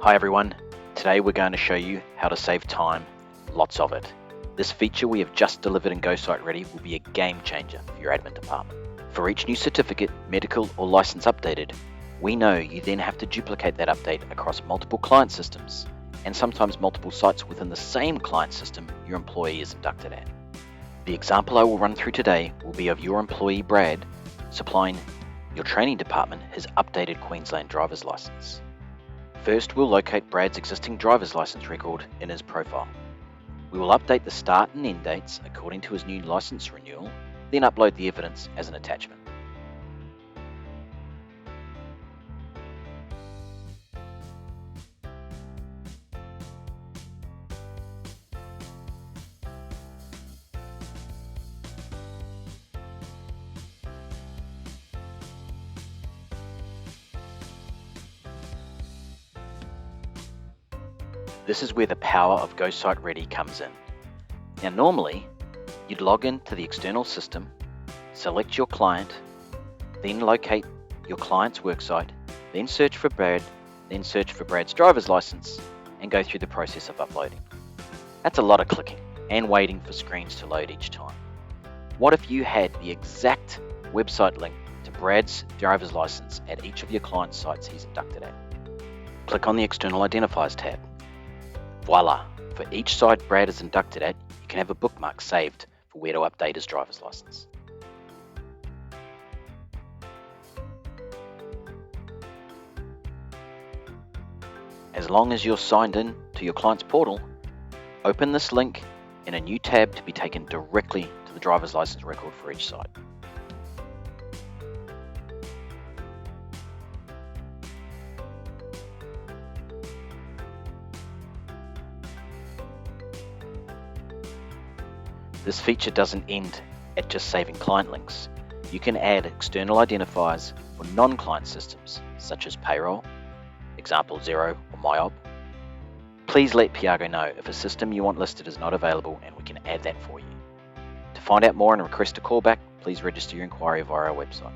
Hi everyone, today we're going to show you how to save time, lots of it. This feature we have just delivered in GoSite Ready will be a game changer for your admin department. For each new certificate, medical or license updated, we know you then have to duplicate that update across multiple client systems and sometimes multiple sites within the same client system your employee is inducted at. The example I will run through today will be of your employee Brad supplying your training department his updated Queensland driver's license. First, we'll locate Brad's existing driver's license record in his profile. We will update the start and end dates according to his new license renewal, then upload the evidence as an attachment. This is where the power of GoSite Ready comes in. Now normally, you'd log in to the external system, select your client, then locate your client's worksite, then search for Brad, then search for Brad's driver's license, and go through the process of uploading. That's a lot of clicking and waiting for screens to load each time. What if you had the exact website link to Brad's driver's license at each of your client sites he's inducted at? Click on the External Identifiers tab. Voila! For each site Brad is inducted at, you can have a bookmark saved for where to update his driver's license. As long as you're signed in to your client's portal, open this link in a new tab to be taken directly to the driver's license record for each site. This feature doesn't end at just saving client links. You can add external identifiers for non-client systems, such as payroll, example Xero or MyOb. Please let Piago know if a system you want listed is not available and we can add that for you. To find out more and request a callback, please register your inquiry via our website.